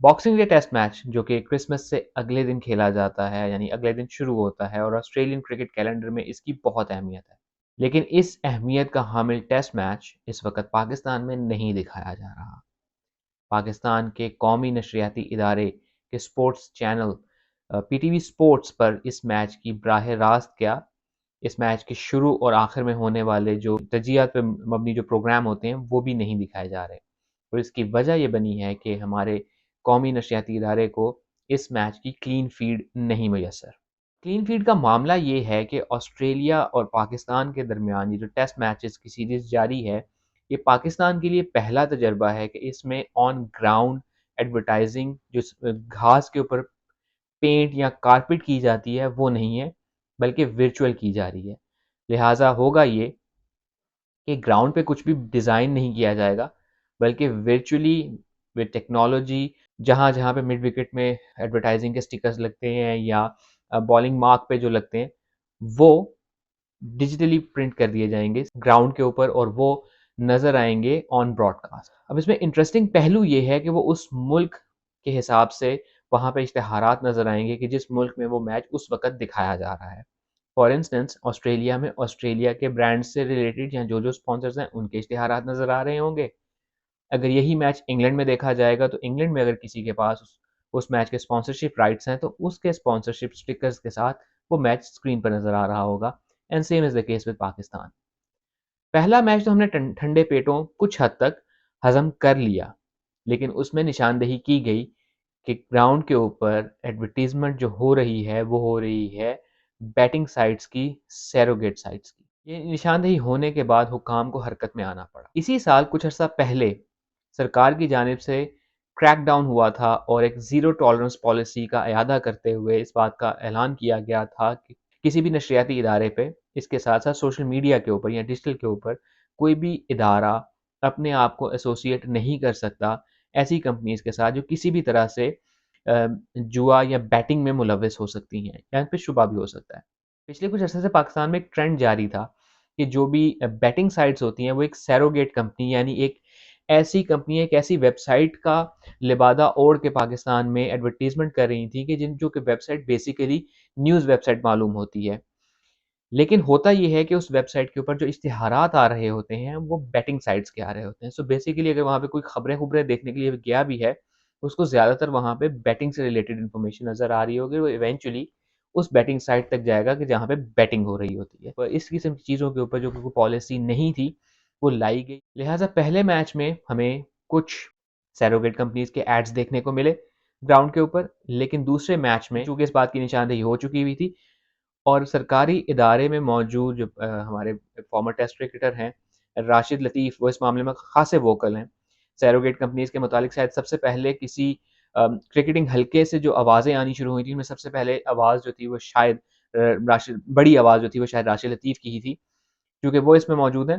Boxing day test match جو کہ Christmas سے اگلے دن کھیلا جاتا ہے، یعنی اگلے دن شروع ہوتا ہے، اور آسٹریلین کرکٹ کیلنڈر میں اس کی بہت اہمیت ہے، لیکن اس اہمیت کا حامل ٹیسٹ میچ اس وقت پاکستان میں نہیں دکھایا جا رہا۔ پاکستان کے قومی نشریاتی ادارے کے sports channel P T V sports پر اس میچ کی براہ راست کیا، اس میچ کے شروع اور آخر میں ہونے والے جو تجزیات پہ مبنی جو پروگرام ہوتے ہیں وہ بھی نہیں دکھائے جا رہے، اور اس کی وجہ یہ بنی ہے کہ ہمارے قومی نشریاتی ادارے کو اس میچ کی کلین فیڈ نہیں میسر۔ کلین فیڈ کا معاملہ یہ ہے کہ آسٹریلیا اور پاکستان کے درمیان یہ جو ٹیسٹ میچز کی سیریز جاری ہے، یہ پاکستان کے لیے پہلا تجربہ ہے کہ اس میں آن گراؤنڈ ایڈورٹائزنگ جو گھاس کے اوپر پینٹ یا کارپٹ کی جاتی ہے وہ نہیں ہے، بلکہ ورچوئل کی جا رہی ہے۔ لہٰذا ہوگا یہ کہ گراؤنڈ پہ کچھ بھی ڈیزائن نہیں کیا جائے گا، بلکہ ورچولی وتھ ٹیکنالوجی جہاں جہاں پہ مڈ وکٹ میں ایڈورٹائزنگ کے سٹکرز لگتے ہیں یا بالنگ مارک پہ جو لگتے ہیں وہ ڈیجیٹلی پرنٹ کر دیے جائیں گے گراؤنڈ کے اوپر، اور وہ نظر آئیں گے آن براڈ کاسٹ۔ اب اس میں انٹرسٹنگ پہلو یہ ہے کہ وہ اس ملک کے حساب سے وہاں پہ اشتہارات نظر آئیں گے کہ جس ملک میں وہ میچ اس وقت دکھایا جا رہا ہے۔ فار انسٹنس آسٹریلیا میں آسٹریلیا کے برانڈ سے ریلیٹڈ یا جو اسپانسرز ہیں ان کے اشتہارات نظر آ رہے ہوں گے۔ اگر یہی میچ انگلینڈ میں دیکھا جائے گا تو انگلینڈ میں اگر کسی کے پاس اس میچ کے اسپانسرشپ رائٹس ہیں تو اس کے اسپانسرشپ سٹکرز کے ساتھ وہ میچ اسکرین پر نظر آ رہا ہوگا، and same is the case with Pakistan. پہلا میچ تو ہم نے ٹھنڈے پیٹوں کچھ حد تک ہضم کر لیا، لیکن اس میں نشاندہی کی گئی کہ گراؤنڈ کے اوپر ایڈورٹیزمنٹ جو ہو رہی ہے وہ ہو رہی ہے بیٹنگ سائٹس کی، سیروگیٹ سائٹس کی۔ یہ نشاندہی ہونے کے بعد حکام کو حرکت میں آنا پڑا۔ اسی سال کچھ عرصہ پہلے سرکار کی جانب سے کریک ڈاؤن ہوا تھا اور ایک زیرو ٹالرنس پالیسی کا اعادہ کرتے ہوئے اس بات کا اعلان کیا گیا تھا کہ کسی بھی نشریاتی ادارے پہ، اس کے ساتھ ساتھ سوشل میڈیا کے اوپر یا ڈیجیٹل کے اوپر کوئی بھی ادارہ اپنے آپ کو ایسوسیٹ نہیں کر سکتا ایسی کمپنیز کے ساتھ جو کسی بھی طرح سے جوا یا بیٹنگ میں ملوث ہو سکتی ہیں یا ان پہ شبہ بھی ہو سکتا ہے۔ پچھلے کچھ عرصے سے پاکستان میں ایک ٹرینڈ جاری تھا کہ جو بھی بیٹنگ سائٹس ہوتی ہیں وہ ایک سیروگیٹ کمپنی، یعنی ایک ایسی کمپنی، ایک ایسی ویب سائٹ کا لبادہ اوڑھ کے پاکستان میں ایڈورٹیزمنٹ کر رہی تھی کہ جو کہ website basically news website معلوم ہوتی ہے، لیکن ہوتا یہ ہے کہ اس ویب سائٹ کے اوپر جو اشتہارات آ رہے ہوتے ہیں وہ بیٹنگ سائٹس کے آ رہے ہوتے ہیں۔ سو بیسیکلی اگر وہاں پہ کوئی خبریں دیکھنے کے لیے گیا بھی ہے، اس کو زیادہ تر وہاں پہ بیٹنگ سے ریلیٹڈ انفارمیشن نظر آ رہی ہوگی، وہ ایونچولی اس بیٹنگ سائٹ تک جائے گا کہ جہاں پہ بیٹنگ ہو رہی ہوتی ہے۔ اس قسم کی چیزوں کے اوپر جو کوئی پالیسی نہیں تھی وہ لائی گئی، لہٰذا پہلے میچ میں ہمیں کچھ سیروگیٹ کمپنیز کے ایڈز دیکھنے کو ملے گراؤنڈ کے اوپر، لیکن دوسرے میچ میں چونکہ اس بات کی نشاندہی ہو چکی ہوئی تھی اور سرکاری ادارے میں موجود جو ہمارے فارمر ٹیسٹ کرکٹر ہیں راشد لطیف، وہ اس معاملے میں خاصے ووکل ہیں۔ سیروگیٹ کمپنیز کے متعلق شاید سب سے پہلے کسی کرکٹنگ حلقے سے جو آوازیں آنی شروع ہوئی تھیں ان میں سب سے پہلے آواز جو تھی وہ شاید بڑی آواز جو تھی وہ شاید راشد لطیف کی ہی تھی، کیونکہ وہ اس میں موجود ہیں۔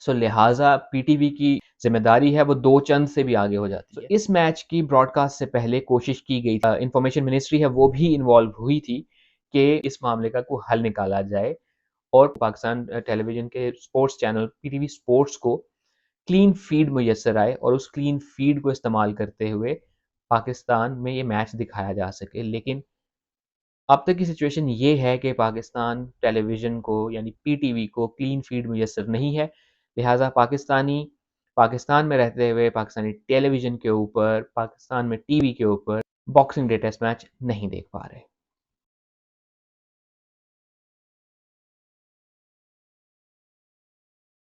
سو لہٰذا پی ٹی وی کی ذمہ داری ہے وہ دو چند سے بھی آگے ہو جاتی ہے۔ اس میچ کی براڈ کاسٹ سے پہلے کوشش کی گئی، انفارمیشن منسٹری ہے وہ بھی انوالو ہوئی تھی کہ اس معاملے کا کوئی حل نکالا جائے اور پاکستان ٹیلی ویژن کے sports channel P T V sports کو کلین فیڈ میسر آئے اور اس کلین فیڈ کو استعمال کرتے ہوئے پاکستان میں یہ میچ دکھایا جا سکے۔ لیکن اب تک کی سچویشن یہ ہے کہ پاکستان ٹیلی ویژن کو یعنی پی ٹی وی کو کلین فیڈ میسر نہیں ہے، لہٰذا پاکستان میں رہتے ہوئے پاکستانی ٹیلی ویژن کے اوپر، پاکستان میں ٹی وی کے اوپر باکسنگ ڈے ٹیسٹ میچ نہیں دیکھ پا رہے۔